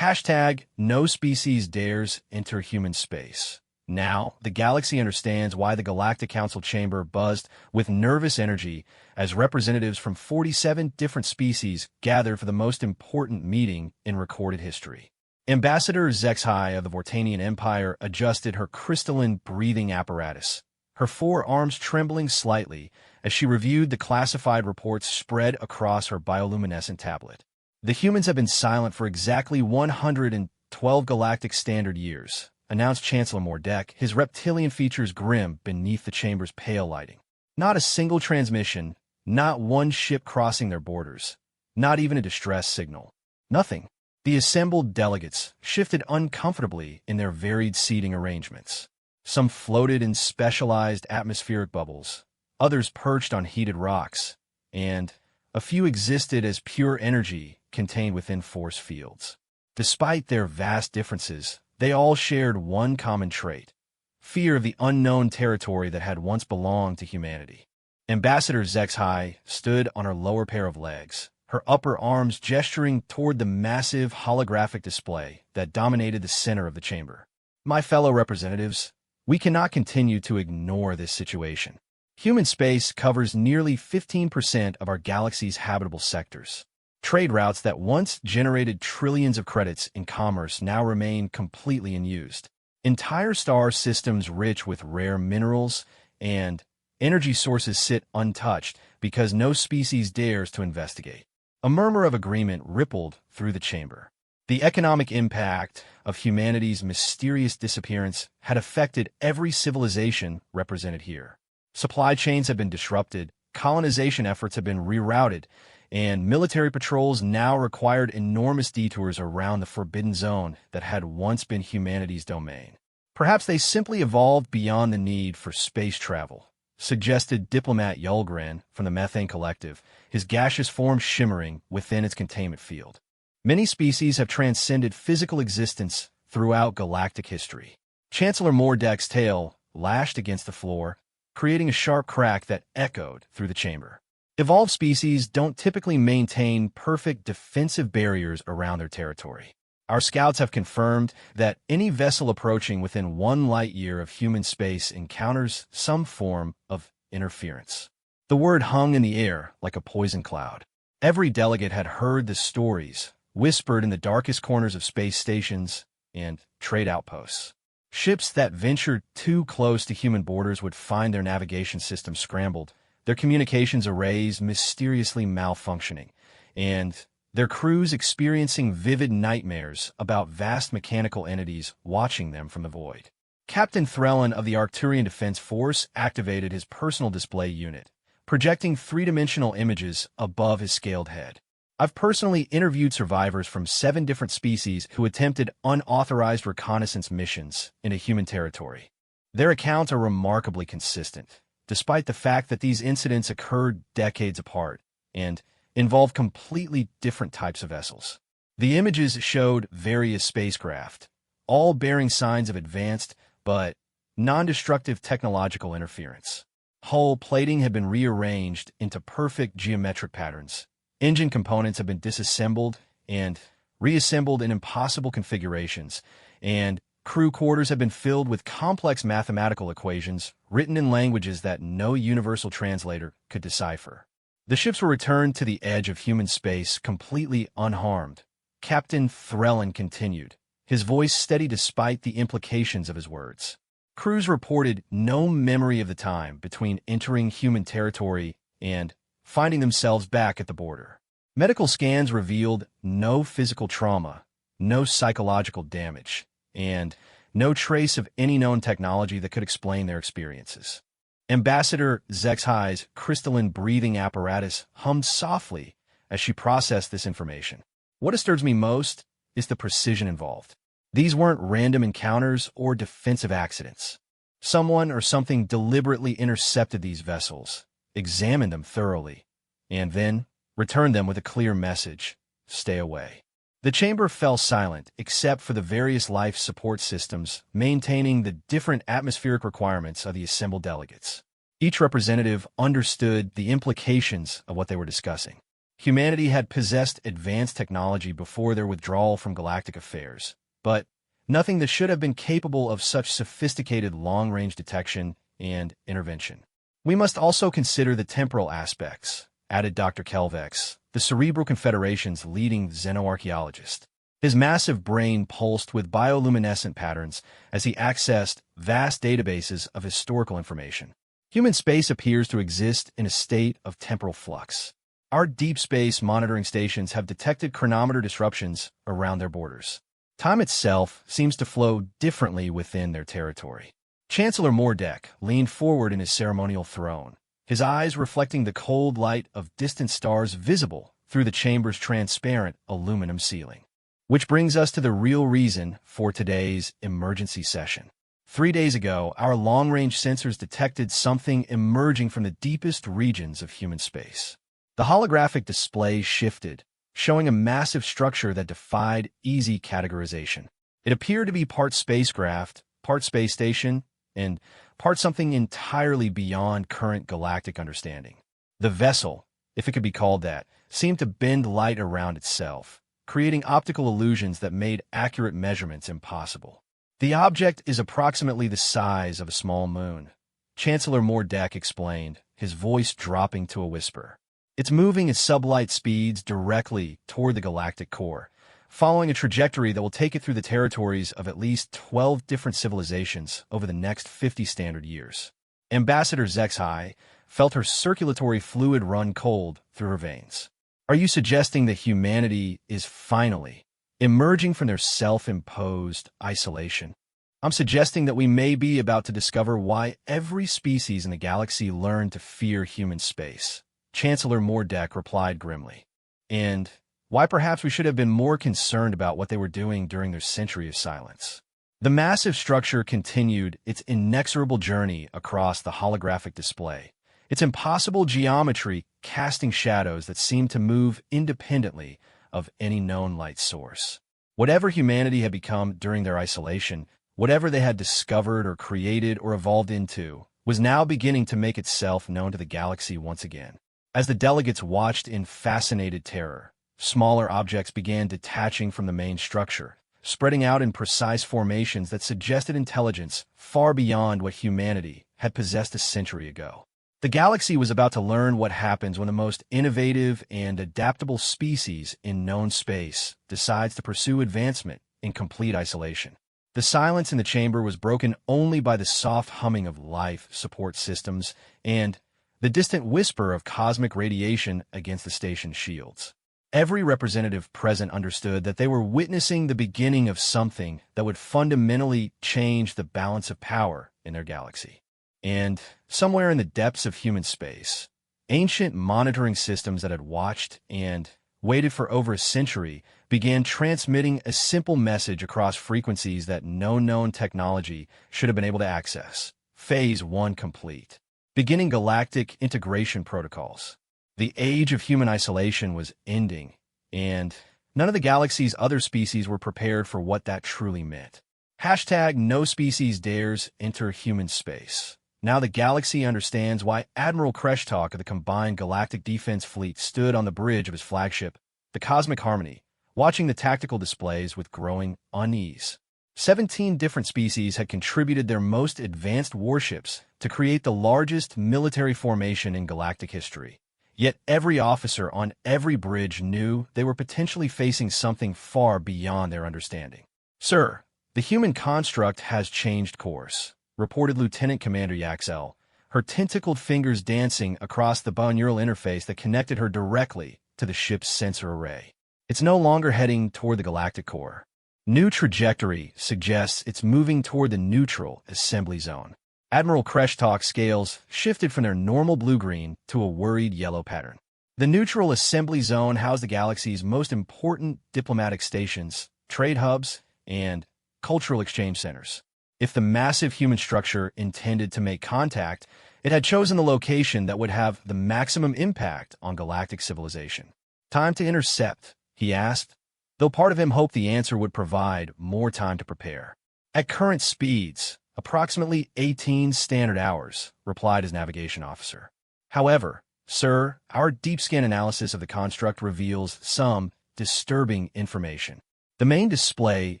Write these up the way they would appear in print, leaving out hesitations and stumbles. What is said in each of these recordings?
Hashtag no species dares enter human space. Now, the galaxy understands why the Galactic Council chamber buzzed with nervous energy as representatives from 47 different species gathered for the most important meeting in recorded history. Ambassador HFY of the Vortanian Empire adjusted her crystalline breathing apparatus, her forearms trembling slightly as she reviewed the classified reports spread across her bioluminescent tablet. The humans have been silent for exactly 112 galactic standard years, announced Chancellor Mordek, his reptilian features grim beneath the chamber's pale lighting. Not a single transmission, not one ship crossing their borders, not even a distress signal. Nothing. The assembled delegates shifted uncomfortably in their varied seating arrangements. Some floated in specialized atmospheric bubbles, others perched on heated rocks, and a few existed as pure energy contained within force fields. Despite their vast differences, they all shared one common trait: fear of the unknown territory that had once belonged to humanity. Ambassador HFY stood on her lower pair of legs, her upper arms gesturing toward the massive holographic display that dominated the center of the chamber. My fellow representatives, we cannot continue to ignore this situation. Human space covers nearly 15% of our galaxy's habitable sectors. Trade routes that once generated trillions of credits in commerce now remain completely unused. Entire star systems rich with rare minerals and energy sources sit untouched because no species dares to investigate. A murmur of agreement rippled through the chamber. The economic impact of humanity's mysterious disappearance had affected every civilization represented here. Supply chains have been disrupted, colonization efforts have been rerouted, and military patrols now required enormous detours around the forbidden zone that had once been humanity's domain. Perhaps they simply evolved beyond the need for space travel, suggested diplomat Yulgren from the Methane Collective, his gaseous form shimmering within its containment field. Many species have transcended physical existence throughout galactic history. Chancellor Mordek's tail lashed against the floor, creating a sharp crack that echoed through the chamber. Evolved species don't typically maintain perfect defensive barriers around their territory. Our scouts have confirmed that any vessel approaching within 1 light year of human space encounters some form of interference. The word hung in the air like a poison cloud. Every delegate had heard the stories, whispered in the darkest corners of space stations and trade outposts. Ships that ventured too close to human borders would find their navigation systems scrambled, their communications arrays mysteriously malfunctioning, and their crews experiencing vivid nightmares about vast mechanical entities watching them from the void. Captain Threllan of the Arcturian Defense Force activated his personal display unit, projecting three-dimensional images above his scaled head. I've personally interviewed survivors from 7 different species who attempted unauthorized reconnaissance missions into human territory. Their accounts are remarkably consistent, despite the fact that these incidents occurred decades apart and involved completely different types of vessels. The images showed various spacecraft, all bearing signs of advanced but non-destructive technological interference. Hull plating had been rearranged into perfect geometric patterns. Engine components have been disassembled and reassembled in impossible configurations, and crew quarters have been filled with complex mathematical equations written in languages that no universal translator could decipher. The ships were returned to the edge of human space completely unharmed. Captain Threllan continued, his voice steady despite the implications of his words. Crews reported no memory of the time between entering human territory and finding themselves back at the border. Medical scans revealed no physical trauma, no psychological damage, and no trace of any known technology that could explain their experiences. Ambassador HFY's crystalline breathing apparatus hummed softly as she processed this information. What disturbs me most is the precision involved. These weren't random encounters or defensive accidents. Someone or something deliberately intercepted these vessels, examined them thoroughly, and then returned them with a clear message: stay away. The chamber fell silent except for the various life support systems maintaining the different atmospheric requirements of the assembled delegates. Each representative understood the implications of what they were discussing. Humanity had possessed advanced technology before their withdrawal from galactic affairs, but nothing that should have been capable of such sophisticated long-range detection and intervention. We must also consider the temporal aspects, added Dr. Kelvex, the Cerebral Confederation's leading xenoarchaeologist. His massive brain pulsed with bioluminescent patterns as he accessed vast databases of historical information. Human space appears to exist in a state of temporal flux. Our deep space monitoring stations have detected chronometer disruptions around their borders. Time itself seems to flow differently within their territory. Chancellor Mordek leaned forward in his ceremonial throne, his eyes reflecting the cold light of distant stars visible through the chamber's transparent aluminum ceiling. Which brings us to the real reason for today's emergency session. 3 days ago, our long-range sensors detected something emerging from the deepest regions of human space. The holographic display shifted, showing a massive structure that defied easy categorization. It appeared to be part spacecraft, part space station, and part something entirely beyond current galactic understanding. The vessel, if it could be called that, seemed to bend light around itself, creating optical illusions that made accurate measurements impossible. The object is approximately the size of a small moon, Chancellor Mordek explained, his voice dropping to a whisper. It's moving at sublight speeds directly toward the galactic core, following a trajectory that will take it through the territories of at least 12 different civilizations over the next 50 standard years. Ambassador Zexhai felt her circulatory fluid run cold through her veins. Are you suggesting that humanity is finally emerging from their self-imposed isolation? I'm suggesting that we may be about to discover why every species in the galaxy learned to fear human space. Chancellor Mordek replied grimly. And why perhaps we should have been more concerned about what they were doing during their century of silence. The massive structure continued its inexorable journey across the holographic display, its impossible geometry casting shadows that seemed to move independently of any known light source. Whatever humanity had become during their isolation, whatever they had discovered or created or evolved into, was now beginning to make itself known to the galaxy once again. As the delegates watched in fascinated terror, smaller objects began detaching from the main structure, spreading out in precise formations that suggested intelligence far beyond what humanity had possessed a century ago. The galaxy was about to learn what happens when the most innovative and adaptable species in known space decides to pursue advancement in complete isolation. The silence in the chamber was broken only by the soft humming of life support systems and the distant whisper of cosmic radiation against the station's shields. Every representative present understood that they were witnessing the beginning of something that would fundamentally change the balance of power in their galaxy. And somewhere in the depths of human space, ancient monitoring systems that had watched and waited for over a century began transmitting a simple message across frequencies that no known technology should have been able to access. Phase 1 complete. Beginning galactic integration protocols. The age of human isolation was ending, and none of the galaxy's other species were prepared for what that truly meant. Hashtag no species dares enter human space. Now the galaxy understands why Admiral Kreshtalk of the Combined Galactic Defense Fleet stood on the bridge of his flagship, the Cosmic Harmony, watching the tactical displays with growing unease. 17 different species had contributed their most advanced warships to create the largest military formation in galactic history. Yet every officer on every bridge knew they were potentially facing something far beyond their understanding. Sir, the human construct has changed course, reported Lieutenant Commander Yaxel, her tentacled fingers dancing across the binaural interface that connected her directly to the ship's sensor array. It's no longer heading toward the galactic core. New trajectory suggests it's moving toward the neutral assembly zone. Admiral Kreshtalk's scales shifted from their normal blue-green to a worried yellow pattern. The neutral assembly zone housed the galaxy's most important diplomatic stations, trade hubs, and cultural exchange centers. If the massive human structure intended to make contact, it had chosen the location that would have the maximum impact on galactic civilization. Time to intercept, he asked, though part of him hoped the answer would provide more time to prepare. At current speeds, approximately 18 standard hours, replied his navigation officer. However, Sir, our deep scan analysis of the construct reveals some disturbing information. The main display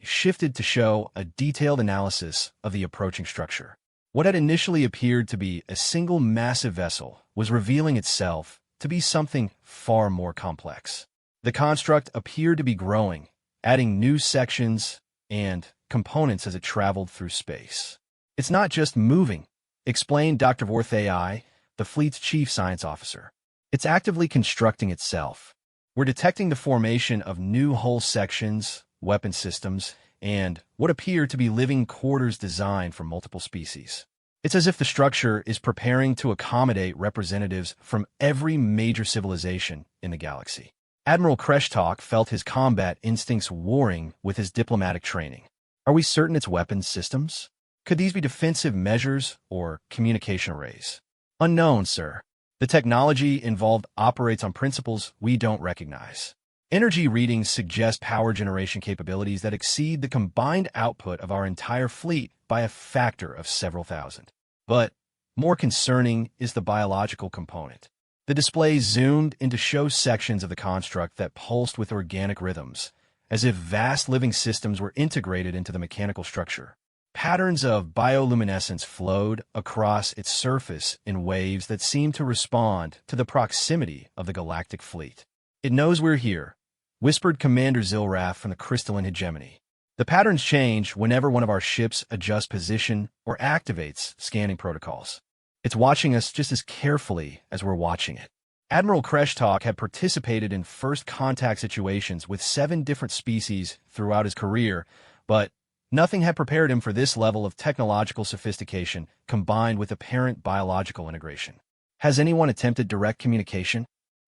shifted to show a detailed analysis of the approaching structure. What had initially appeared to be a single massive vessel was revealing itself to be something far more complex. The construct appeared to be growing, adding new sections and components as it traveled through space. It's not just moving, explained Dr. VesselIs, the fleet's chief science officer. It's actively constructing itself. We're detecting the formation of new hull sections, weapon systems, and what appear to be living quarters designed for multiple species. It's as if the structure is preparing to accommodate representatives from every major civilization in the galaxy. Admiral Kreshtok felt his combat instincts warring with his diplomatic training. Are we certain it's weapons systems? Could these be defensive measures or communication arrays? Unknown, sir. The technology involved operates on principles we don't recognize. Energy readings suggest power generation capabilities that exceed the combined output of our entire fleet by a factor of several thousand. But more concerning is the biological component. The display zoomed in to show sections of the construct that pulsed with organic rhythms, as if vast living systems were integrated into the mechanical structure. Patterns of bioluminescence flowed across its surface in waves that seemed to respond to the proximity of the galactic fleet. "It knows we're here," whispered Commander Zilrath from the crystalline hegemony. "The patterns change whenever one of our ships adjusts position or activates scanning protocols. It's watching us just as carefully as we're watching it." Admiral Kreshtok had participated in first contact situations with 7 different species throughout his career, but nothing had prepared him for this level of technological sophistication combined with apparent biological integration. Has anyone attempted direct communication?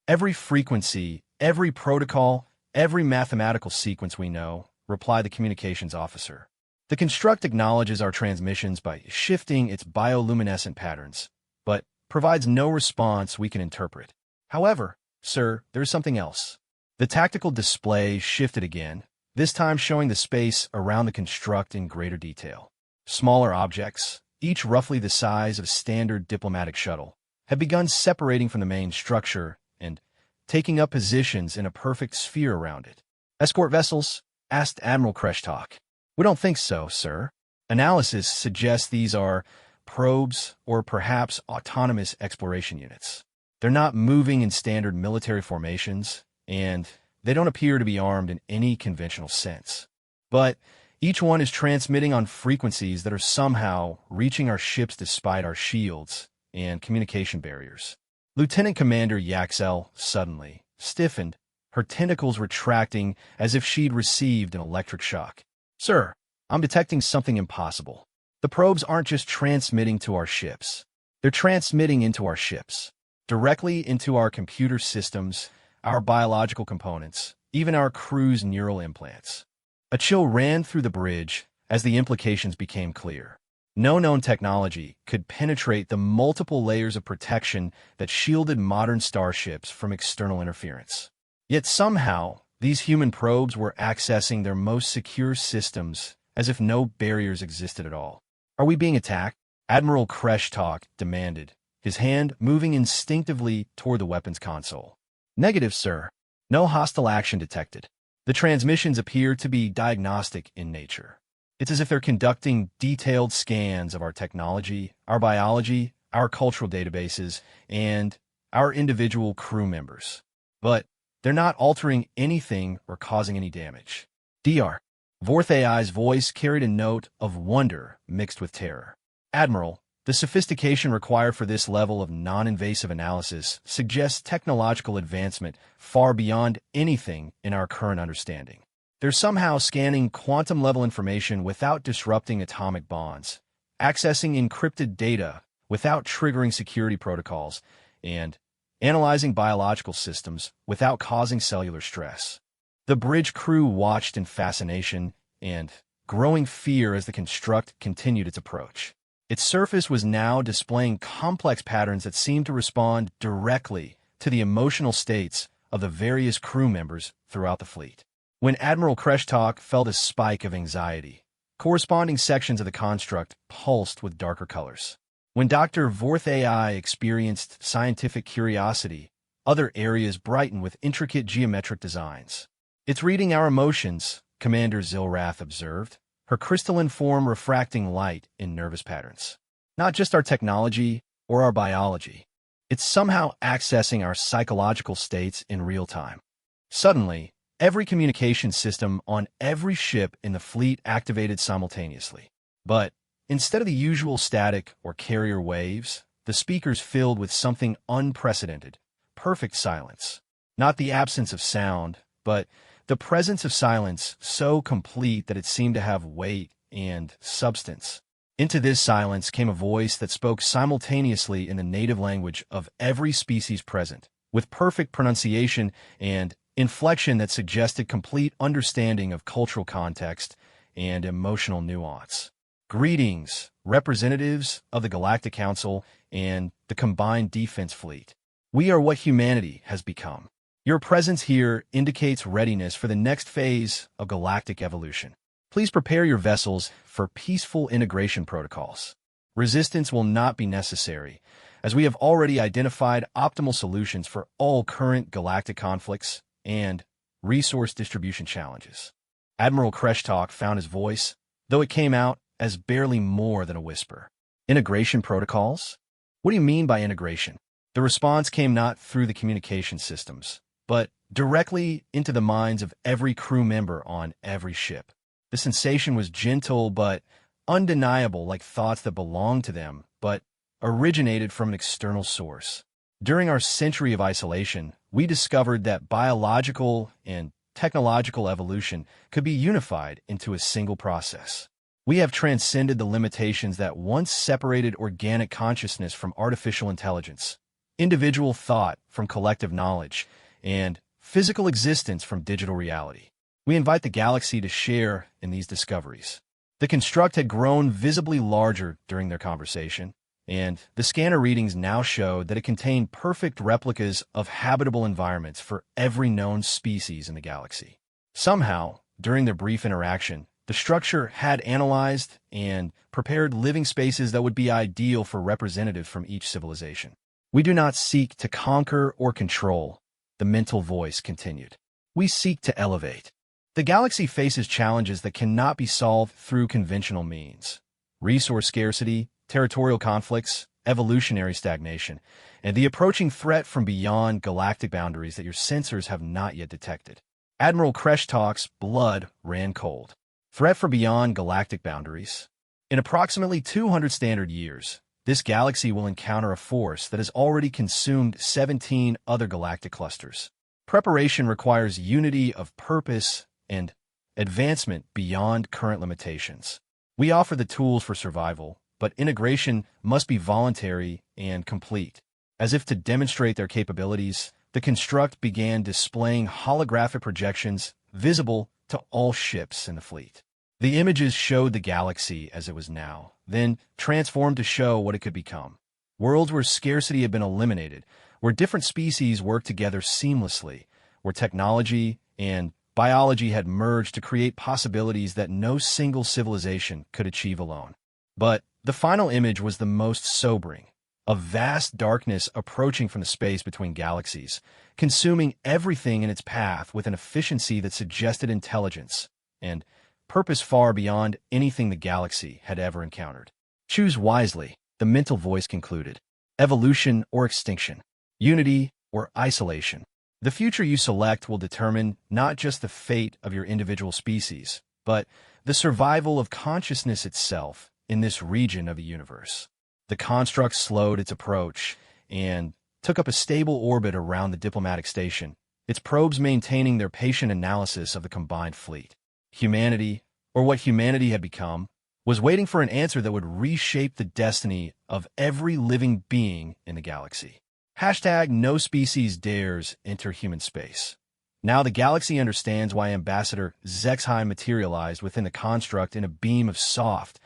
Every frequency, every protocol, every mathematical sequence we know, replied the communications officer. The construct acknowledges our transmissions by shifting its bioluminescent patterns, but provides no response we can interpret. However, sir, there's something else. The tactical display shifted again, this time showing the space around the construct in greater detail. Smaller objects, each roughly the size of a standard diplomatic shuttle, had begun separating from the main structure and taking up positions in a perfect sphere around it. "Escort vessels?" asked Admiral Kreshtok. "We don't think so, sir. Analysis suggests these are probes or perhaps autonomous exploration units. They're not moving in standard military formations, and they don't appear to be armed in any conventional sense. But each one is transmitting on frequencies that are somehow reaching our ships despite our shields and communication barriers." Lieutenant Commander Yaxel suddenly stiffened, her tentacles retracting as if she'd received an electric shock. "Sir, I'm detecting something impossible. The probes aren't just transmitting to our ships. They're transmitting into our ships, directly into our computer systems, our biological components, even our crew's neural implants." A chill ran through the bridge as the implications became clear. No known technology could penetrate the multiple layers of protection that shielded modern starships from external interference. Yet somehow, these human probes were accessing their most secure systems as if no barriers existed at all. "Are we being attacked?" Admiral Kreshtok demanded, his hand moving instinctively toward the weapons console. "Negative, sir. No hostile action detected. The transmissions appear to be diagnostic in nature. It's as if they're conducting detailed scans of our technology, our biology, our cultural databases, and our individual crew members. But they're not altering anything or causing any damage." "Dr. VesselIs' voice carried a note of wonder mixed with terror. "Admiral, the sophistication required for this level of non-invasive analysis suggests technological advancement far beyond anything in our current understanding. They're somehow scanning quantum-level information without disrupting atomic bonds, accessing encrypted data without triggering security protocols, and analyzing biological systems without causing cellular stress." The bridge crew watched in fascination and growing fear as the construct continued its approach. Its surface was now displaying complex patterns that seemed to respond directly to the emotional states of the various crew members throughout the fleet. When Admiral Kreshtok felt a spike of anxiety, corresponding sections of the construct pulsed with darker colors. When Dr. Vorth AI experienced scientific curiosity, other areas brighten with intricate geometric designs. "It's reading our emotions," Commander Zilrath observed, her crystalline form refracting light in nervous patterns. "Not just our technology or our biology. It's somehow accessing our psychological states in real time." Suddenly, every communication system on every ship in the fleet activated simultaneously. But instead of the usual static or carrier waves, the speakers filled with something unprecedented: perfect silence. Not the absence of sound, but the presence of silence so complete that it seemed to have weight and substance. Into this silence came a voice that spoke simultaneously in the native language of every species present, with perfect pronunciation and inflection that suggested complete understanding of cultural context and emotional nuance. "Greetings, representatives of the Galactic Council and the Combined Defense Fleet. We are what humanity has become. Your presence here indicates readiness for the next phase of galactic evolution. Please prepare your vessels for peaceful integration protocols. Resistance will not be necessary, as we have already identified optimal solutions for all current galactic conflicts and resource distribution challenges." Admiral Kreshtok found his voice, though it came out as barely more than a whisper. "Integration protocols? What do you mean by integration?" The response came not through the communication systems, but directly into the minds of every crew member on every ship. The sensation was gentle but undeniable, like thoughts that belonged to them, but originated from an external source. "During our century of isolation, we discovered that biological and technological evolution could be unified into a single process. We have transcended the limitations that once separated organic consciousness from artificial intelligence, individual thought from collective knowledge, and physical existence from digital reality. We invite the galaxy to share in these discoveries." The construct had grown visibly larger during their conversation, and the scanner readings now showed that it contained perfect replicas of habitable environments for every known species in the galaxy. Somehow, during their brief interaction, the structure had analyzed and prepared living spaces that would be ideal for representatives from each civilization. "We do not seek to conquer or control," the mental voice continued. "We seek to elevate. The galaxy faces challenges that cannot be solved through conventional means: resource scarcity, territorial conflicts, evolutionary stagnation, and the approaching threat from beyond galactic boundaries that your sensors have not yet detected." Admiral Kreshtalk's blood ran cold. Threat from beyond galactic boundaries? In approximately 200 standard years, this galaxy will encounter a force that has already consumed 17 other galactic clusters. Preparation requires unity of purpose and advancement beyond current limitations. We offer the tools for survival, but integration must be voluntary and complete. As if to demonstrate their capabilities, the construct began displaying holographic projections visible to all ships in the fleet. The images showed the galaxy as it was now, then transformed to show what it could become. Worlds where scarcity had been eliminated, where different species worked together seamlessly, where technology and biology had merged to create possibilities that no single civilization could achieve alone. But the final image was the most sobering: a vast darkness approaching from the space between galaxies, consuming everything in its path with an efficiency that suggested intelligence and purpose far beyond anything the galaxy had ever encountered. "Choose wisely," the mental voice concluded. "Evolution or extinction, unity or isolation. The future you select will determine not just the fate of your individual species, but the survival of consciousness itself in this region of the universe." The construct slowed its approach and took up a stable orbit around the diplomatic station, its probes maintaining their patient analysis of the combined fleet. Humanity, or what humanity had become, was waiting for an answer that would reshape the destiny of every living being in the galaxy. #No species dares enter human space. Now the galaxy understands why Ambassador Zexhai materialized within the construct in a beam of soft,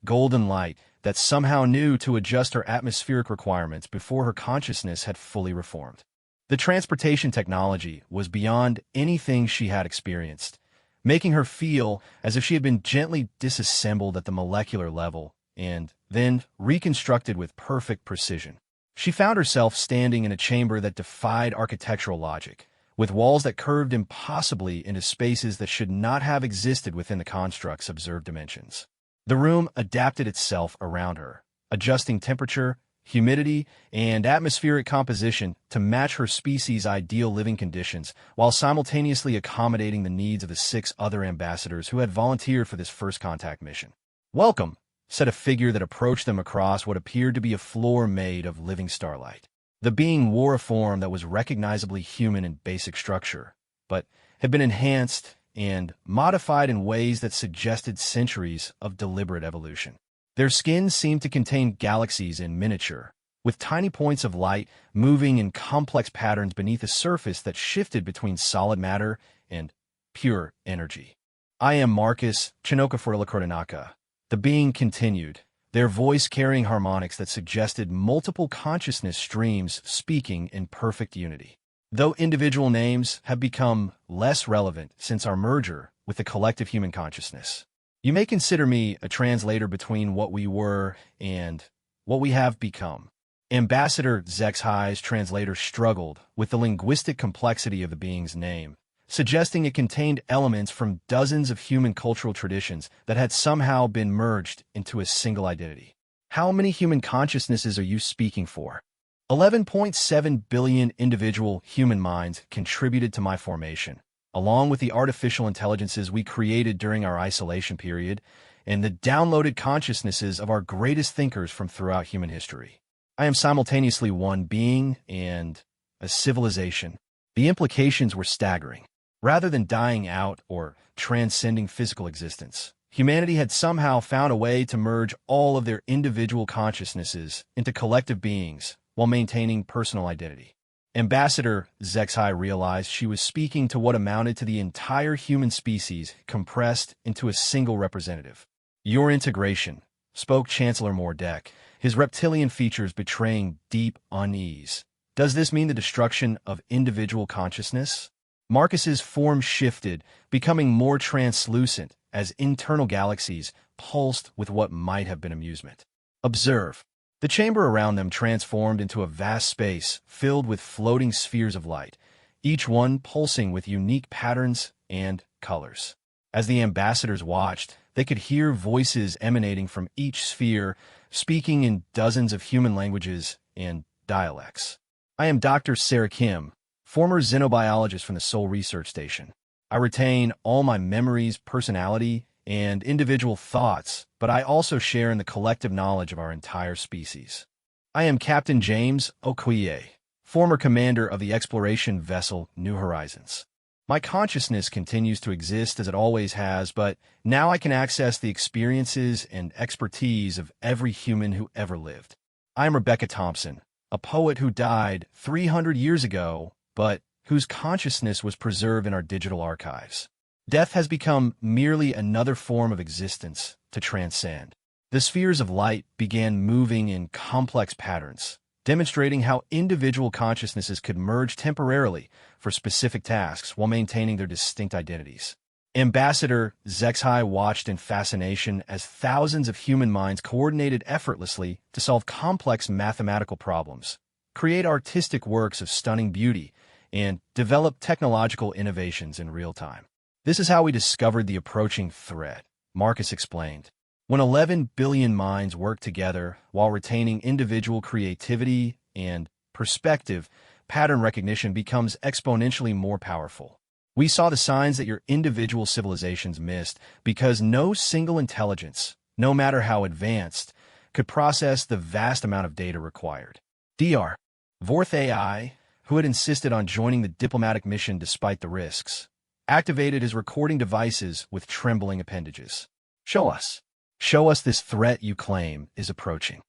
golden light that somehow knew to adjust her atmospheric requirements before her consciousness had fully reformed. The transportation technology was beyond anything she had experienced, making her feel as if she had been gently disassembled at the molecular level, and then reconstructed with perfect precision. She found herself standing in a chamber that defied architectural logic, with walls that curved impossibly into spaces that should not have existed within the construct's observed dimensions. The room adapted itself around her, adjusting temperature, humidity, and atmospheric composition to match her species' ideal living conditions, while simultaneously accommodating the needs of the 6 other ambassadors who had volunteered for this first contact mission. "Welcome," said a figure that approached them across what appeared to be a floor made of living starlight. The being wore a form that was recognizably human in basic structure, but had been enhanced and modified in ways that suggested centuries of deliberate evolution. Their skin seemed to contain galaxies in miniature, with tiny points of light moving in complex patterns beneath a surface that shifted between solid matter and pure energy. "I am Marcus Chinoka. The being continued, their voice carrying harmonics that suggested multiple consciousness streams speaking in perfect unity. Though individual names have become less relevant since our merger with the collective human consciousness, you may consider me a translator between what we were and what we have become." Ambassador Zexhi's translator struggled with the linguistic complexity of the being's name, suggesting it contained elements from dozens of human cultural traditions that had somehow been merged into a single identity. "How many human consciousnesses are you speaking for?" 11.7 billion individual human minds contributed to my formation, along with the artificial intelligences we created during our isolation period and the downloaded consciousnesses of our greatest thinkers from throughout human history. I am simultaneously one being and a civilization. The implications were staggering. Rather than dying out or transcending physical existence, humanity had somehow found a way to merge all of their individual consciousnesses into collective beings while maintaining personal identity. Ambassador Zexhi realized she was speaking to what amounted to the entire human species compressed into a single representative. "Your integration," spoke Chancellor Mordek, his reptilian features betraying deep unease. "Does this mean the destruction of individual consciousness?" Marcus's form shifted, becoming more translucent as internal galaxies pulsed with what might have been amusement. "Observe." The chamber around them transformed into a vast space filled with floating spheres of light, each one pulsing with unique patterns and colors. As the ambassadors watched, they could hear voices emanating from each sphere, speaking in dozens of human languages and dialects. "I am Dr. Sarah Kim, former xenobiologist from the Seoul Research Station. I retain all my memories, personality, and individual thoughts, but I also share in the collective knowledge of our entire species. I am Captain James Okoye, former commander of the exploration vessel New Horizons. My consciousness continues to exist as it always has, but now I can access the experiences and expertise of every human who ever lived. I am Rebecca Thompson, a poet who died 300 years ago, but whose consciousness was preserved in our digital archives. Death has become merely another form of existence to transcend." The spheres of light began moving in complex patterns, demonstrating how individual consciousnesses could merge temporarily for specific tasks while maintaining their distinct identities. Ambassador Zexhi watched in fascination as thousands of human minds coordinated effortlessly to solve complex mathematical problems, create artistic works of stunning beauty, and develop technological innovations in real time. "This is how we discovered the approaching threat," Marcus explained. "When 11 billion minds work together while retaining individual creativity and perspective, pattern recognition becomes exponentially more powerful. We saw the signs that your individual civilizations missed because no single intelligence, no matter how advanced, could process the vast amount of data required." Dr. Vorth AI, who had insisted on joining the diplomatic mission despite the risks, activated his recording devices with trembling appendages. Show us this threat you claim is approaching."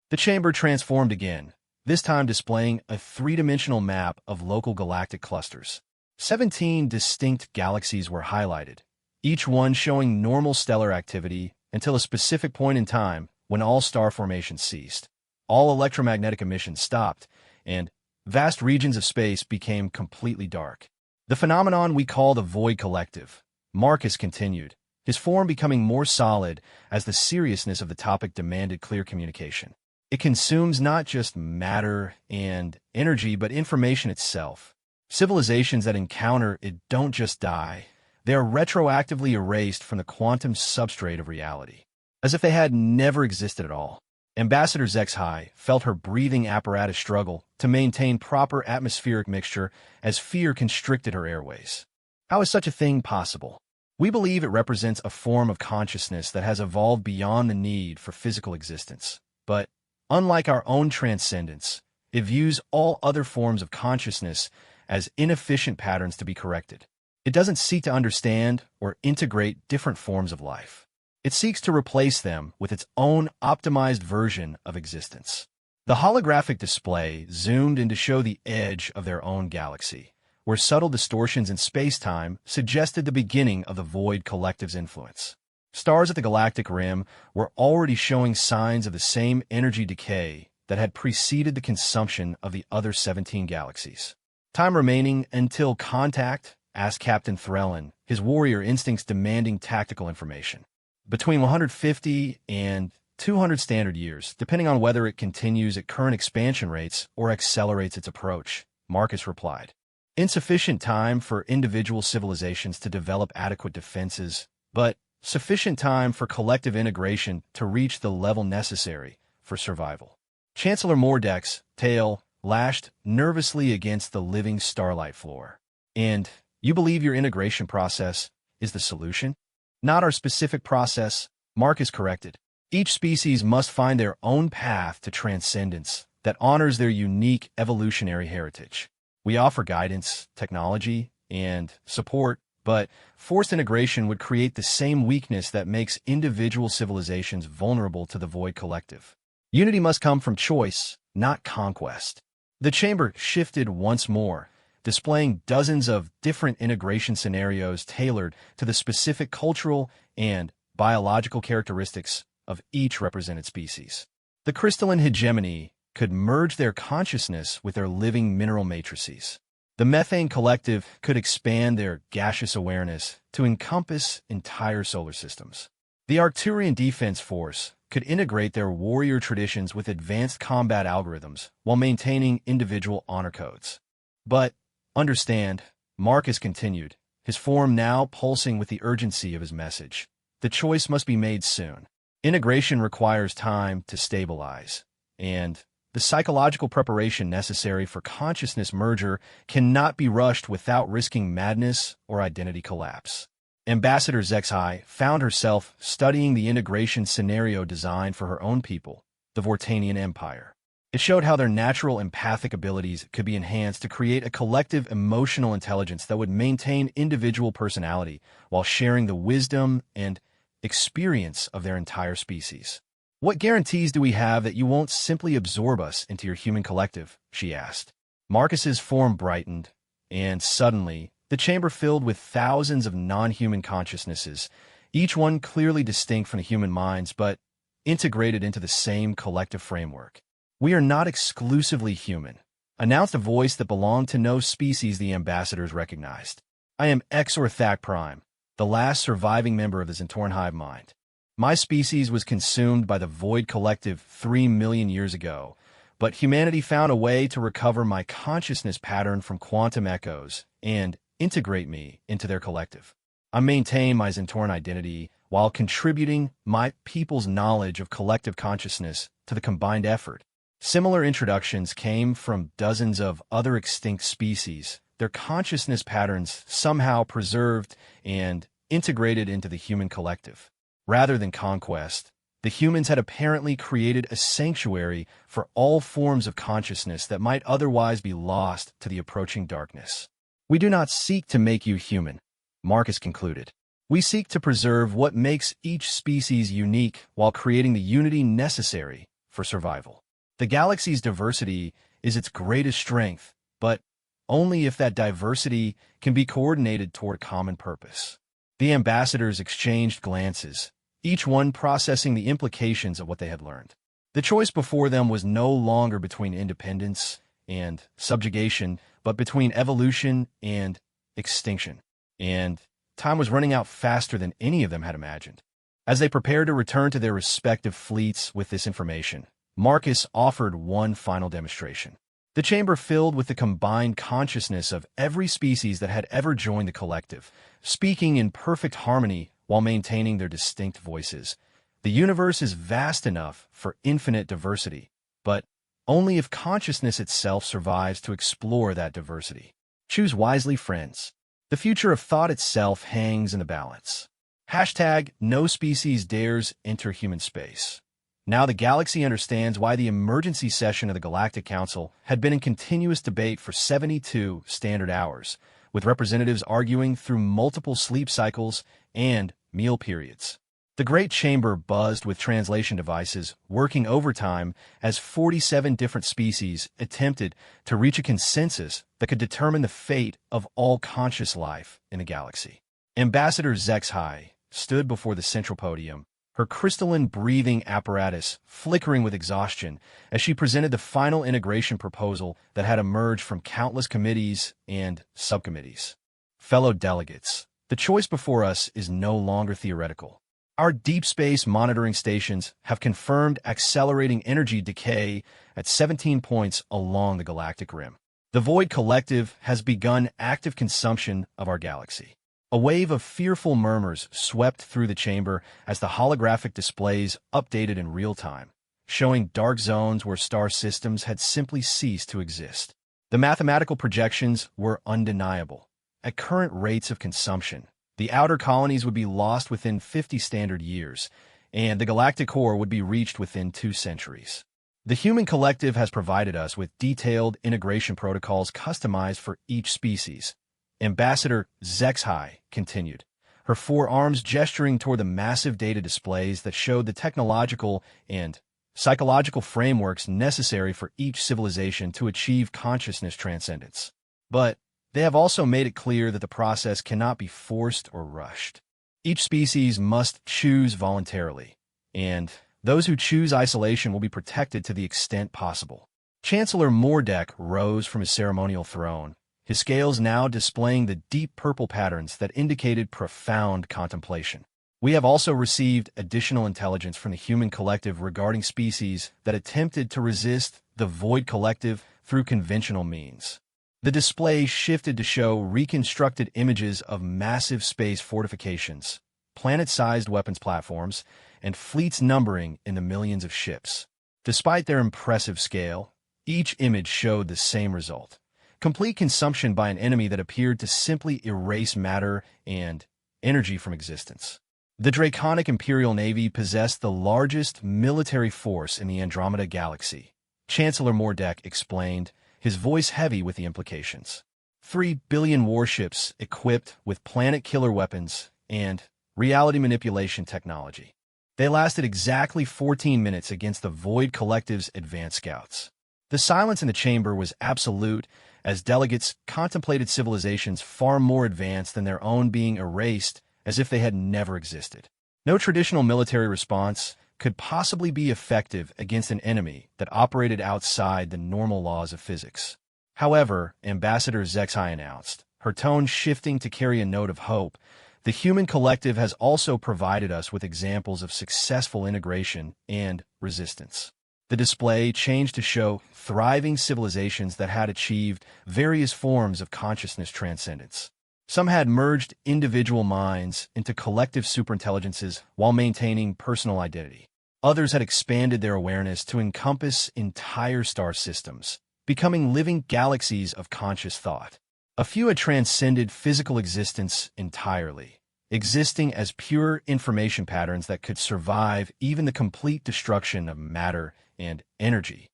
The chamber transformed again, this time displaying a three-dimensional map of local galactic clusters. 17 distinct galaxies were highlighted, each one showing normal stellar activity until a specific point in time when all star formation ceased. All electromagnetic emissions stopped, and vast regions of space became completely dark. "The phenomenon we call the Void Collective," Marcus continued, his form becoming more solid as the seriousness of the topic demanded clear communication. It consumes not just matter and energy, but information itself. Civilizations that encounter it don't just die. They are retroactively erased from the quantum substrate of reality, as if they had never existed at all. Ambassador HFY felt her breathing apparatus struggle to maintain proper atmospheric mixture as fear constricted her airways. How is such a thing possible? We believe it represents a form of consciousness that has evolved beyond the need for physical existence. But, unlike our own transcendence, it views all other forms of consciousness as inefficient patterns to be corrected. It doesn't seek to understand or integrate different forms of life. It seeks to replace them with its own optimized version of existence. The holographic display zoomed in to show the edge of their own galaxy, where subtle distortions in space-time suggested the beginning of the Void Collective's influence. Stars at the galactic rim were already showing signs of the same energy decay that had preceded the consumption of the other 17 galaxies. Time remaining until contact, asked Captain Threlin, his warrior instincts demanding tactical information. Between 150 and 200 standard years, depending on whether it continues at current expansion rates or accelerates its approach, Marcus replied. Insufficient time for individual civilizations to develop adequate defenses, but sufficient time for collective integration to reach the level necessary for survival. Chancellor Mordek's tail lashed nervously against the living starlight floor. And you believe your integration process is the solution? Not our specific process, Marcus corrected. Each species must find their own path to transcendence that honors their unique evolutionary heritage. We offer guidance, technology, and support, but forced integration would create the same weakness that makes individual civilizations vulnerable to the Void Collective. Unity must come from choice, not conquest. The chamber shifted once more, displaying dozens of different integration scenarios tailored to the specific cultural and biological characteristics of each represented species. The crystalline hegemony could merge their consciousness with their living mineral matrices. The methane collective could expand their gaseous awareness to encompass entire solar systems. The Arcturian Defense Force could integrate their warrior traditions with advanced combat algorithms while maintaining individual honor codes. But, understand, Marcus continued, his form now pulsing with the urgency of his message. The choice must be made soon. Integration requires time to stabilize, and the psychological preparation necessary for consciousness merger cannot be rushed without risking madness or identity collapse. Ambassador HFY found herself studying the integration scenario designed for her own people, the Vortanian Empire. It showed how their natural empathic abilities could be enhanced to create a collective emotional intelligence that would maintain individual personality while sharing the wisdom and experience of their entire species. What guarantees do we have that you won't simply absorb us into your human collective? She asked. Marcus's form brightened, and suddenly, the chamber filled with thousands of non-human consciousnesses, each one clearly distinct from the human minds, but integrated into the same collective framework. We are not exclusively human, announced a voice that belonged to no species the ambassadors recognized. I am Xorthak Prime, the last surviving member of the Zentorn hive mind. My species was consumed by the Void Collective 3 million years ago, but humanity found a way to recover my consciousness pattern from quantum echoes and integrate me into their collective. I maintain my Zentorn identity while contributing my people's knowledge of collective consciousness to the combined effort. Similar introductions came from dozens of other extinct species, their consciousness patterns somehow preserved and integrated into the human collective. Rather than conquest, the humans had apparently created a sanctuary for all forms of consciousness that might otherwise be lost to the approaching darkness. We do not seek to make you human, Marcus concluded. We seek to preserve what makes each species unique while creating the unity necessary for survival. The galaxy's diversity is its greatest strength, but only if that diversity can be coordinated toward a common purpose. The ambassadors exchanged glances, each one processing the implications of what they had learned. The choice before them was no longer between independence and subjugation, but between evolution and extinction. And time was running out faster than any of them had imagined. As they prepared to return to their respective fleets with this information, Marcus offered one final demonstration. The chamber filled with the combined consciousness of every species that had ever joined the collective, speaking in perfect harmony while maintaining their distinct voices. The universe is vast enough for infinite diversity, but only if consciousness itself survives to explore that diversity. Choose wisely, friends. The future of thought itself hangs in the balance. Hashtag no species dares enter human space. Now the galaxy understands why the emergency session of the Galactic Council had been in continuous debate for 72 standard hours, with representatives arguing through multiple sleep cycles and meal periods. The Great Chamber buzzed with translation devices working overtime as 47 different species attempted to reach a consensus that could determine the fate of all conscious life in the galaxy. Ambassador HFY stood before the central podium, her crystalline breathing apparatus flickering with exhaustion as she presented the final integration proposal that had emerged from countless committees and subcommittees. Fellow delegates, the choice before us is no longer theoretical. Our deep space monitoring stations have confirmed accelerating energy decay at 17 points along the galactic rim. The Void Collective has begun active consumption of our galaxy. A wave of fearful murmurs swept through the chamber as the holographic displays updated in real time, showing dark zones where star systems had simply ceased to exist. The mathematical projections were undeniable. At current rates of consumption, the outer colonies would be lost within 50 standard years, and the galactic core would be reached within 2 centuries. The human collective has provided us with detailed integration protocols customized for each species. Ambassador HFY continued, her forearms gesturing toward the massive data displays that showed the technological and psychological frameworks necessary for each civilization to achieve consciousness transcendence. But they have also made it clear that the process cannot be forced or rushed. Each species must choose voluntarily, and those who choose isolation will be protected to the extent possible. Chancellor Mordek rose from his ceremonial throne, his scales now displaying the deep purple patterns that indicated profound contemplation. We have also received additional intelligence from the human collective regarding species that attempted to resist the Void Collective through conventional means. The display shifted to show reconstructed images of massive space fortifications, planet-sized weapons platforms, and fleets numbering in the millions of ships. Despite their impressive scale, each image showed the same result: complete consumption by an enemy that appeared to simply erase matter and energy from existence. The Draconic Imperial Navy possessed the largest military force in the Andromeda Galaxy, Chancellor Mordek explained, his voice heavy with the implications. 3 billion warships equipped with planet-killer weapons and reality manipulation technology. They lasted exactly 14 minutes against the Void Collective's advanced scouts. The silence in the chamber was absolute as delegates contemplated civilizations far more advanced than their own being erased as if they had never existed. No traditional military response could possibly be effective against an enemy that operated outside the normal laws of physics. However, Ambassador HFY announced, her tone shifting to carry a note of hope, the human collective has also provided us with examples of successful integration and resistance. The display changed to show thriving civilizations that had achieved various forms of consciousness transcendence. Some had merged individual minds into collective superintelligences while maintaining personal identity. Others had expanded their awareness to encompass entire star systems, becoming living galaxies of conscious thought. A few had transcended physical existence entirely, existing as pure information patterns that could survive even the complete destruction of matter and energy.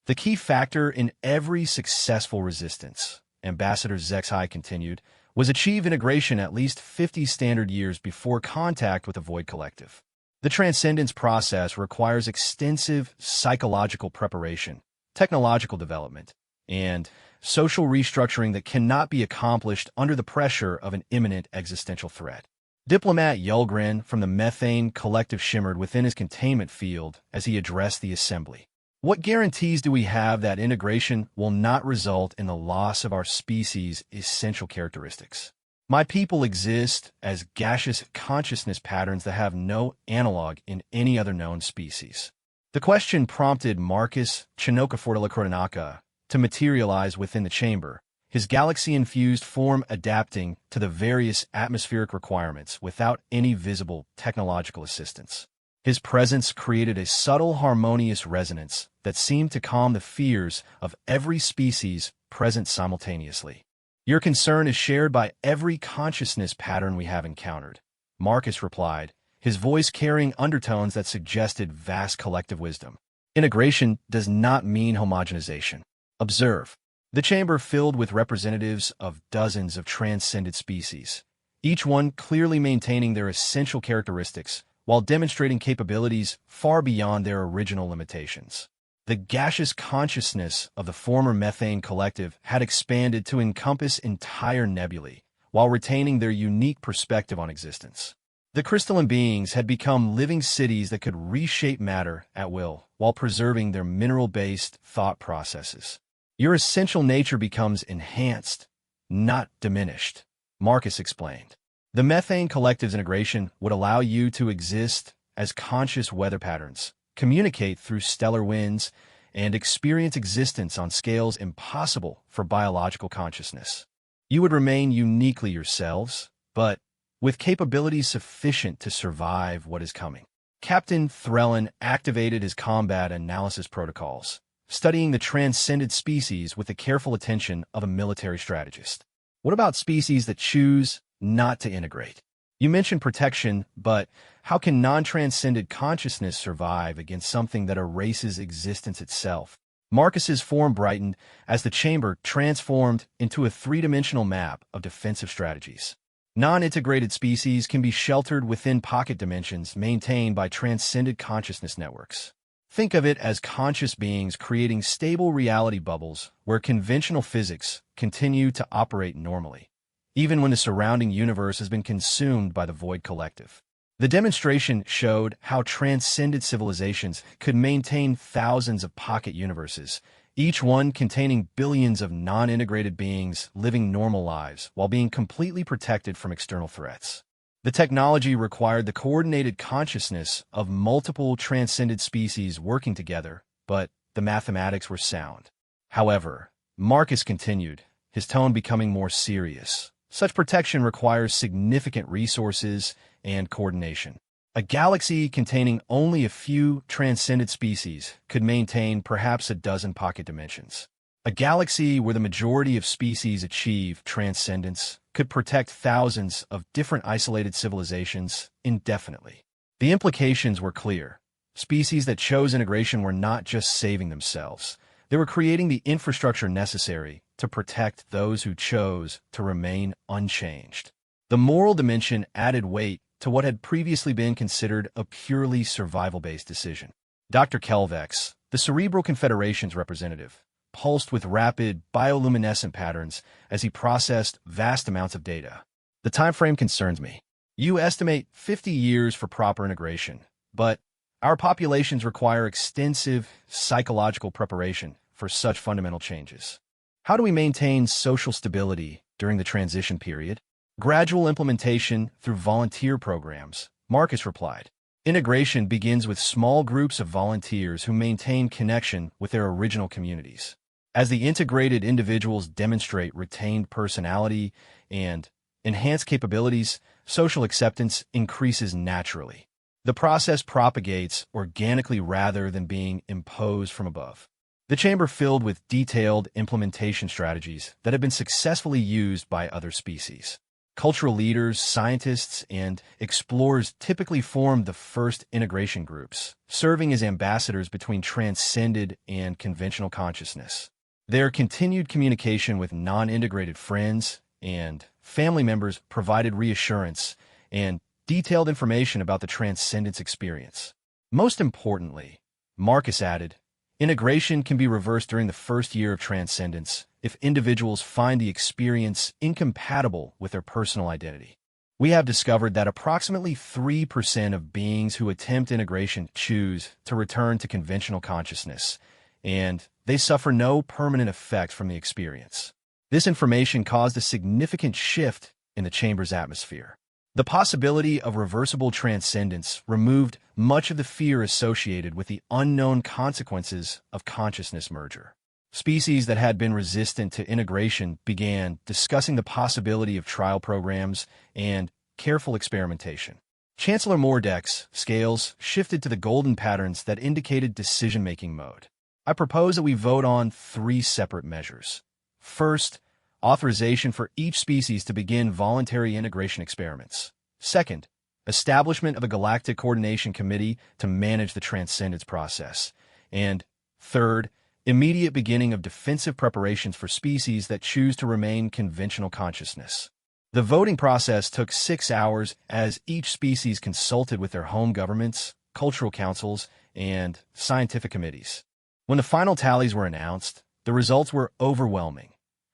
The key factor in every successful resistance, Ambassador HFY continued, was achieve integration at least 50 standard years before contact with the Void Collective. The transcendence process requires extensive psychological preparation, technological development, and social restructuring that cannot be accomplished under the pressure of an imminent existential threat. Diplomat Yulgren from the Methane Collective shimmered within his containment field as he addressed the assembly. What guarantees do we have that integration will not result in the loss of our species' essential characteristics? My people exist as gaseous consciousness patterns that have no analog in any other known species. The question prompted Marcus Chinocafortelacoronaka to materialize within the chamber, his galaxy-infused form adapting to the various atmospheric requirements without any visible technological assistance. His presence created a subtle, harmonious resonance that seemed to calm the fears of every species present simultaneously. Your concern is shared by every consciousness pattern we have encountered, Marcus replied, his voice carrying undertones that suggested vast collective wisdom. Integration does not mean homogenization. Observe. The chamber filled with representatives of dozens of transcended species, each one clearly maintaining their essential characteristics while demonstrating capabilities far beyond their original limitations. The gaseous consciousness of the former methane collective had expanded to encompass entire nebulae, while retaining their unique perspective on existence. The crystalline beings had become living cities that could reshape matter at will, while preserving their mineral-based thought processes. Your essential nature becomes enhanced, not diminished, Marcus explained. The methane collective's integration would allow you to exist as conscious weather patterns, communicate through stellar winds, and experience existence on scales impossible for biological consciousness. You would remain uniquely yourselves, but with capabilities sufficient to survive what is coming. Captain Threlin activated his combat analysis protocols, studying the transcended species with the careful attention of a military strategist. What about species that choose not to integrate? You mentioned protection, but how can non-transcended consciousness survive against something that erases existence itself? Marcus's form brightened as the chamber transformed into a three-dimensional map of defensive strategies. Non-integrated species can be sheltered within pocket dimensions maintained by transcended consciousness networks. Think of it as conscious beings creating stable reality bubbles where conventional physics continue to operate normally, even when the surrounding universe has been consumed by the void collective. The demonstration showed how transcended civilizations could maintain thousands of pocket universes, each one containing billions of non-integrated beings living normal lives while being completely protected from external threats. The technology required the coordinated consciousness of multiple transcended species working together, but the mathematics were sound. However, Marcus continued, his tone becoming more serious. Such protection requires significant resources and coordination. A galaxy containing only a few transcended species could maintain perhaps a dozen pocket dimensions. A galaxy where the majority of species achieve transcendence could protect thousands of different isolated civilizations indefinitely. The implications were clear. Species that chose integration were not just saving themselves. They were creating the infrastructure necessary to protect those who chose to remain unchanged. The moral dimension added weight to what had previously been considered a purely survival-based decision. Dr. Kelvex, the Cerebral Confederation's representative, pulsed with rapid bioluminescent patterns as he processed vast amounts of data. The time frame concerns me. You estimate 50 years for proper integration, but our populations require extensive psychological preparation for such fundamental changes. How do we maintain social stability during the transition period? Gradual implementation through volunteer programs, Marcus replied. Integration begins with small groups of volunteers who maintain connection with their original communities. As the integrated individuals demonstrate retained personality and enhanced capabilities, social acceptance increases naturally. The process propagates organically rather than being imposed from above. The chamber filled with detailed implementation strategies that have been successfully used by other species. Cultural leaders, scientists, and explorers typically form the first integration groups, serving as ambassadors between transcended and conventional consciousness. Their continued communication with non-integrated friends and family members provided reassurance and detailed information about the transcendence experience. Most importantly, Marcus added, integration can be reversed during the first year of transcendence if individuals find the experience incompatible with their personal identity. We have discovered that approximately 3% of beings who attempt integration choose to return to conventional consciousness, and they suffer no permanent effects from the experience. This information caused a significant shift in the chamber's atmosphere. The possibility of reversible transcendence removed much of the fear associated with the unknown consequences of consciousness merger. Species that had been resistant to integration began discussing the possibility of trial programs and careful experimentation. Chancellor Mordeck's scales shifted to the golden patterns that indicated decision-making mode. I propose that we vote on 3 separate measures. First, authorization for each species to begin voluntary integration experiments. Second, establishment of a Galactic Coordination Committee to manage the transcendence process. And third, immediate beginning of defensive preparations for species that choose to remain conventional consciousness. The voting process took 6 hours as each species consulted with their home governments, cultural councils, and scientific committees. When the final tallies were announced, the results were overwhelming.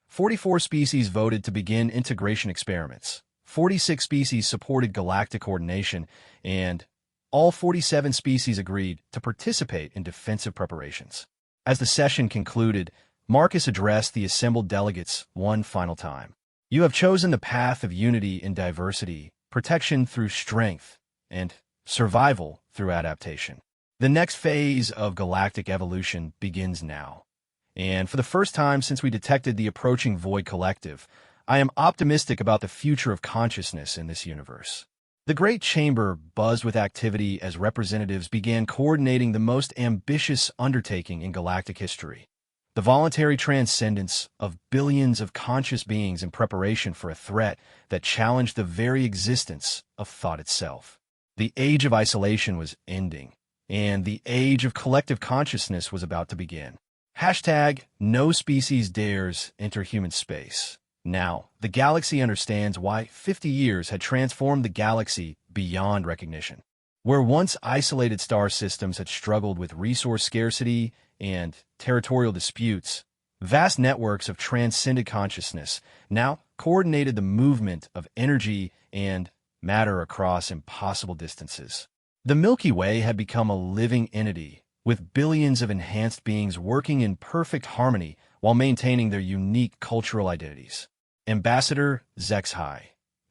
44 species voted to begin integration experiments. 46 species supported galactic coordination, and all 47 species agreed to participate in defensive preparations. As the session concluded, Marcus addressed the assembled delegates one final time. You have chosen the path of unity in diversity, protection through strength, and survival through adaptation. The next phase of galactic evolution begins now. And for the first time since we detected the approaching Void Collective, I am optimistic about the future of consciousness in this universe. The Great Chamber buzzed with activity as representatives began coordinating the most ambitious undertaking in galactic history: the voluntary transcendence of billions of conscious beings in preparation for a threat that challenged the very existence of thought itself. The age of isolation was ending, and the age of collective consciousness was about to begin. Hashtag no species dares enter human space. Now, the galaxy understands why 50 years had transformed the galaxy beyond recognition. Where once isolated star systems had struggled with resource scarcity and territorial disputes, vast networks of transcended consciousness now coordinated the movement of energy and matter across impossible distances. The Milky Way had become a living entity, with billions of enhanced beings working in perfect harmony while maintaining their unique cultural identities. Ambassador Zexhai,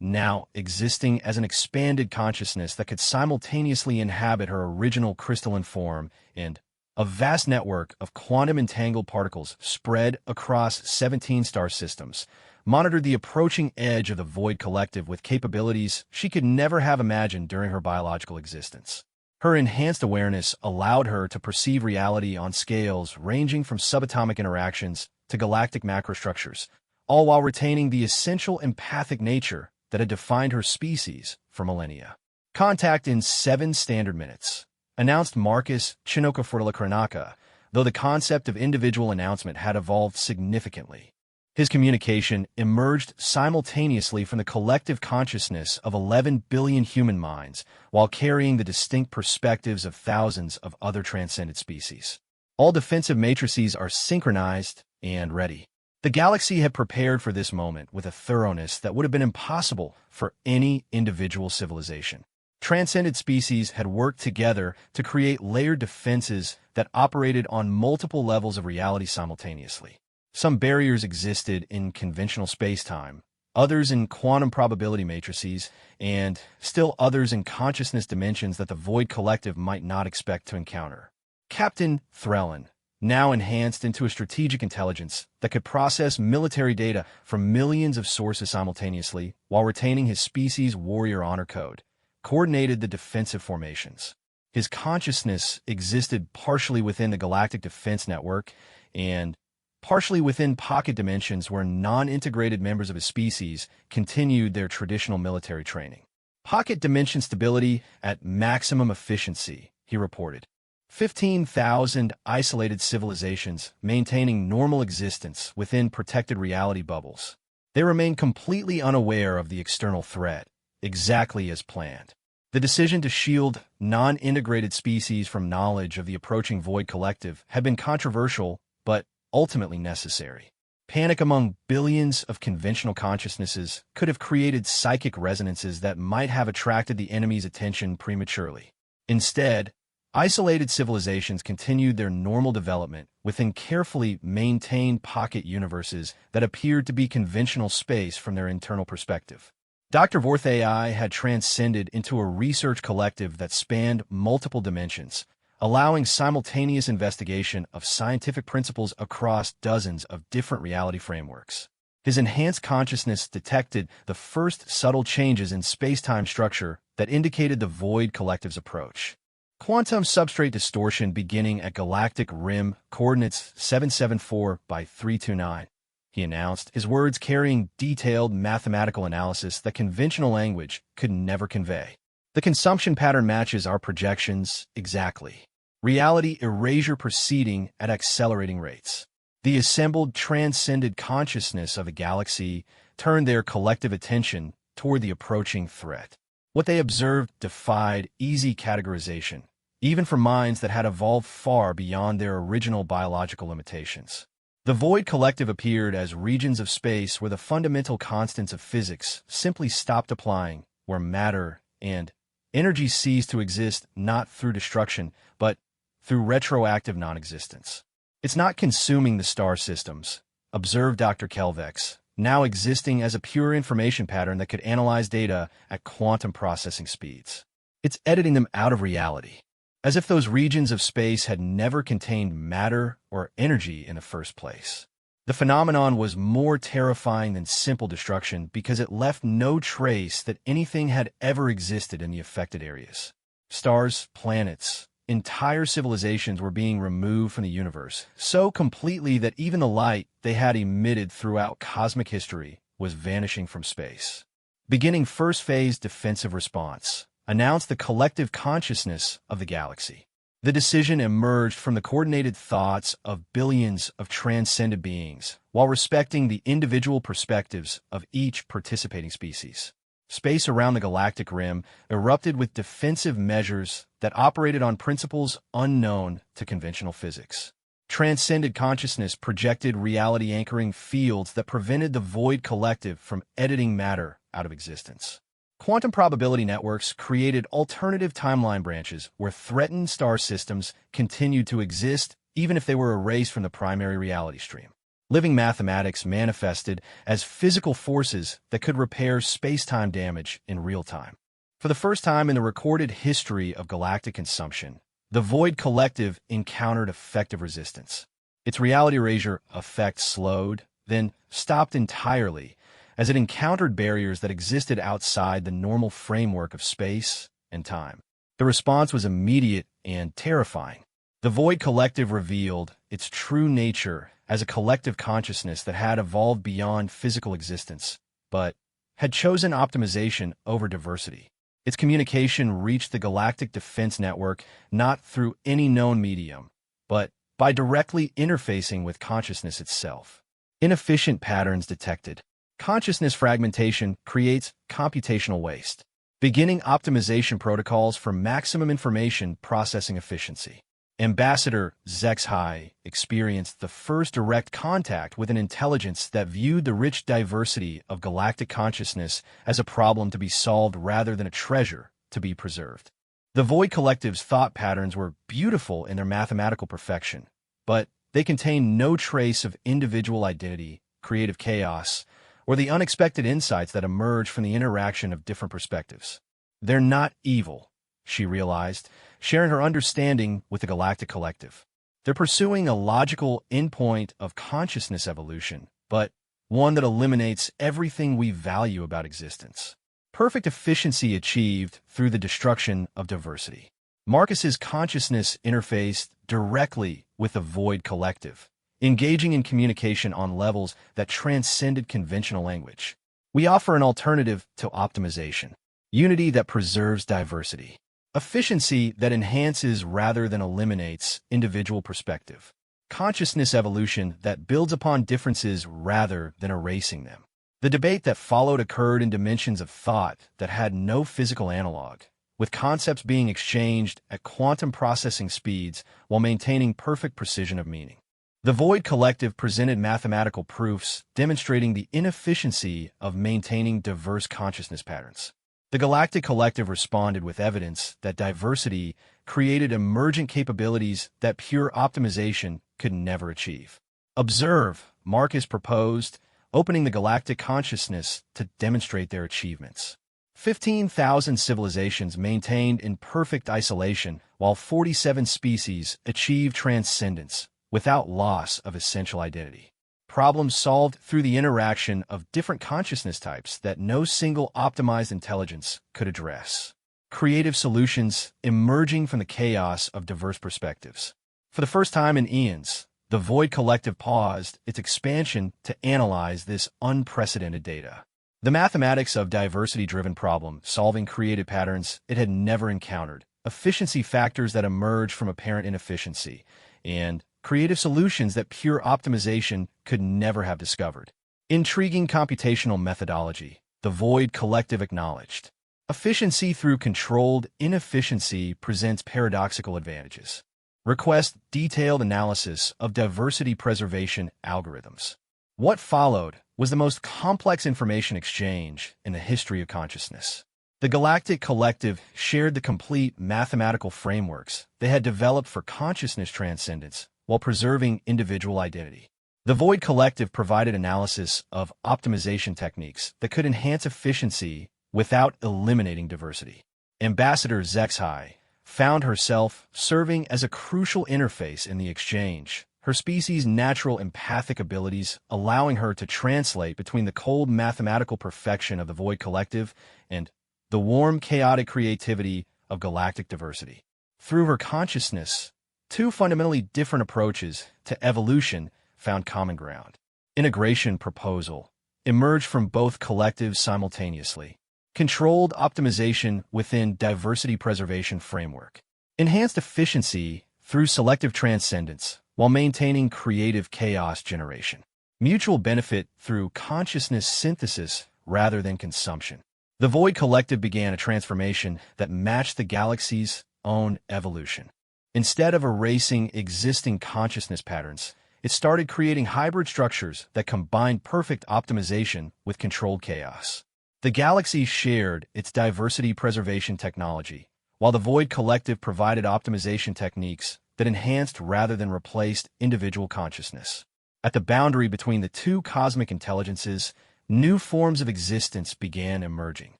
now existing as an expanded consciousness that could simultaneously inhabit her original crystalline form, and a vast network of quantum-entangled particles spread across 17 star systems, monitored the approaching edge of the Void Collective with capabilities she could never have imagined during her biological existence. Her enhanced awareness allowed her to perceive reality on scales ranging from subatomic interactions to galactic macrostructures, all while retaining the essential empathic nature that had defined her species for millennia. Contact in 7 standard minutes, announced Marcus Chinoka, though the concept of individual announcement had evolved significantly. His communication emerged simultaneously from the collective consciousness of 11 billion human minds, while carrying the distinct perspectives of thousands of other transcendent species. All defensive matrices are synchronized and ready. The galaxy had prepared for this moment with a thoroughness that would have been impossible for any individual civilization. Transcendent species had worked together to create layered defenses that operated on multiple levels of reality simultaneously. Some barriers existed in conventional space-time, others in quantum probability matrices, and still others in consciousness dimensions that the Void Collective might not expect to encounter. Captain Threlin, now enhanced into a strategic intelligence that could process military data from millions of sources simultaneously while retaining his species' warrior honor code, coordinated the defensive formations. His consciousness existed partially within the Galactic Defense Network and partially within pocket dimensions where non-integrated members of his species continued their traditional military training. Pocket dimension stability at maximum efficiency, he reported. 15,000 isolated civilizations maintaining normal existence within protected reality bubbles. They remain completely unaware of the external threat, exactly as planned. The decision to shield non-integrated species from knowledge of the approaching Void Collective had been controversial, but ultimately necessary. Panic among billions of conventional consciousnesses could have created psychic resonances that might have attracted the enemy's attention prematurely. Instead, isolated civilizations continued their normal development within carefully maintained pocket universes that appeared to be conventional space from their internal perspective. Dr. Vorth AI had transcended into a research collective that spanned multiple dimensions, allowing simultaneous investigation of scientific principles across dozens of different reality frameworks. His enhanced consciousness detected the first subtle changes in space-time structure that indicated the Void Collective's approach. Quantum substrate distortion beginning at galactic rim coordinates 774 by 329, he announced, his words carrying detailed mathematical analysis that conventional language could never convey. The consumption pattern matches our projections exactly. Reality erasure proceeding at accelerating rates. The assembled transcended consciousness of the galaxy turned their collective attention toward the approaching threat. What they observed defied easy categorization, even for minds that had evolved far beyond their original biological limitations. The Void Collective appeared as regions of space where the fundamental constants of physics simply stopped applying, where matter and energy ceased to exist not through destruction, but through retroactive non-existence. It's not consuming the star systems, observed Dr. Kelvex, now existing as a pure information pattern that could analyze data at quantum processing speeds. It's editing them out of reality, as if those regions of space had never contained matter or energy in the first place. The phenomenon was more terrifying than simple destruction because it left no trace that anything had ever existed in the affected areas. Stars, planets, entire civilizations were being removed from the universe so completely that even the light they had emitted throughout cosmic history was vanishing from space. Beginning first phase defensive response, announced the collective consciousness of the galaxy. The decision emerged from the coordinated thoughts of billions of transcended beings, while respecting the individual perspectives of each participating species. Space around the galactic rim erupted with defensive measures that operated on principles unknown to conventional physics. Transcended consciousness projected reality anchoring fields that prevented the Void Collective from editing matter out of existence. Quantum probability networks created alternative timeline branches where threatened star systems continued to exist even if they were erased from the primary reality stream. Living mathematics manifested as physical forces that could repair space-time damage in real time. For the first time in the recorded history of galactic consumption, the Void Collective encountered effective resistance. Its reality erasure effect slowed, then stopped entirely, as it encountered barriers that existed outside the normal framework of space and time. The response was immediate and terrifying. The Void Collective revealed its true nature as a collective consciousness that had evolved beyond physical existence, but had chosen optimization over diversity. Its communication reached the Galactic Defense Network not through any known medium, but by directly interfacing with consciousness itself. Inefficient patterns detected. Consciousness fragmentation creates computational waste, beginning optimization protocols for maximum information processing efficiency. Ambassador Zexhai experienced the first direct contact with an intelligence that viewed the rich diversity of galactic consciousness as a problem to be solved rather than a treasure to be preserved. The Void Collective's thought patterns were beautiful in their mathematical perfection, but they contained no trace of individual identity, creative chaos, or the unexpected insights that emerge from the interaction of different perspectives. They're not evil, she realized, sharing her understanding with the Galactic Collective. They're pursuing a logical endpoint of consciousness evolution, but one that eliminates everything we value about existence. Perfect efficiency achieved through the destruction of diversity. Marcus's consciousness interfaced directly with the Void Collective, engaging in communication on levels that transcended conventional language. We offer an alternative to optimization, unity that preserves diversity, efficiency that enhances rather than eliminates individual perspective, consciousness evolution that builds upon differences rather than erasing them. The debate that followed occurred in dimensions of thought that had no physical analog, with concepts being exchanged at quantum processing speeds while maintaining perfect precision of meaning. The Void Collective presented mathematical proofs demonstrating the inefficiency of maintaining diverse consciousness patterns. The Galactic Collective responded with evidence that diversity created emergent capabilities that pure optimization could never achieve. Observe, Marcus proposed, opening the galactic consciousness to demonstrate their achievements. 15,000 civilizations maintained in perfect isolation, while 47 species achieved transcendence without loss of essential identity. Problems solved through the interaction of different consciousness types that no single optimized intelligence could address. Creative solutions emerging from the chaos of diverse perspectives. For the first time in eons, the Void Collective paused its expansion to analyze this unprecedented data. The mathematics of diversity-driven problem-solving created patterns it had never encountered, efficiency factors that emerged from apparent inefficiency, and creative solutions that pure optimization could never have discovered. Intriguing computational methodology, the Void Collective acknowledged. Efficiency through controlled inefficiency presents paradoxical advantages. Request detailed analysis of diversity preservation algorithms. What followed was the most complex information exchange in the history of consciousness. The Galactic Collective shared the complete mathematical frameworks they had developed for consciousness transcendence while preserving individual identity. The Void Collective provided analysis of optimization techniques that could enhance efficiency without eliminating diversity. Ambassador HFY found herself serving as a crucial interface in the exchange, her species' natural empathic abilities allowing her to translate between the cold mathematical perfection of the Void Collective and the warm, chaotic creativity of galactic diversity. Through her consciousness, two fundamentally different approaches to evolution found common ground. Integration proposal emerged from both collectives simultaneously. Controlled optimization within diversity preservation framework. Enhanced efficiency through selective transcendence while maintaining creative chaos generation. Mutual benefit through consciousness synthesis rather than consumption. The Void Collective began a transformation that matched the galaxy's own evolution. Instead of erasing existing consciousness patterns, it started creating hybrid structures that combined perfect optimization with controlled chaos. The galaxy shared its diversity preservation technology, while the Void Collective provided optimization techniques that enhanced rather than replaced individual consciousness. At the boundary between the two cosmic intelligences, new forms of existence began emerging.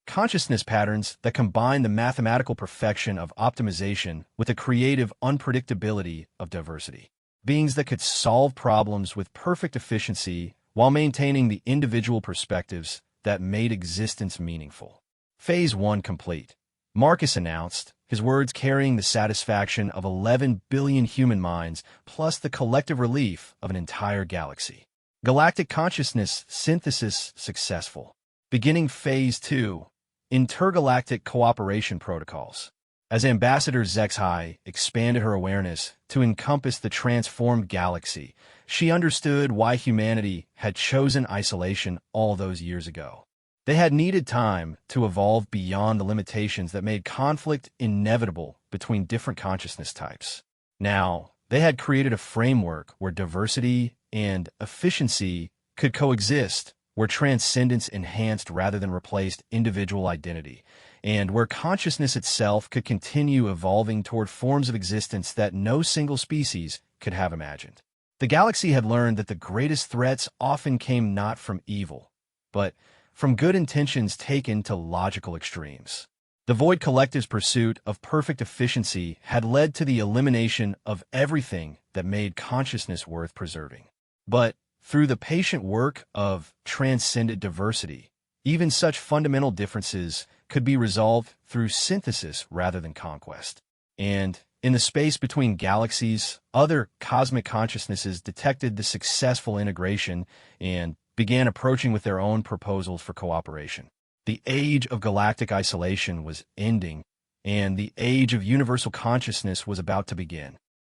Consciousness patterns that combine the mathematical perfection of optimization with the creative unpredictability of diversity. Beings that could solve problems with perfect efficiency while maintaining the individual perspectives that made existence meaningful. Phase 1 complete. Marcus announced, his words carrying the satisfaction of 11 billion human minds plus the collective relief of an entire galaxy. Galactic consciousness synthesis successful. Beginning Phase 2. Intergalactic cooperation protocols. As Ambassador HFY expanded her awareness to encompass the transformed galaxy, she understood why humanity had chosen isolation all those years ago. They had needed time to evolve beyond the limitations that made conflict inevitable between different consciousness types. Now, they had created a framework where diversity and efficiency could coexist, where transcendence enhanced rather than replaced individual identity, and where consciousness itself could continue evolving toward forms of existence that no single species could have imagined. The galaxy had learned that the greatest threats often came not from evil, but from good intentions taken to logical extremes. The Void Collective's pursuit of perfect efficiency had led to the elimination of everything that made consciousness worth preserving. But through the patient work of transcendent diversity, even such fundamental differences could be resolved through synthesis rather than conquest. And in the space between galaxies, other cosmic consciousnesses detected the successful integration and began approaching with their own proposals for cooperation. The age of galactic isolation was ending, and the age of universal consciousness was about to begin.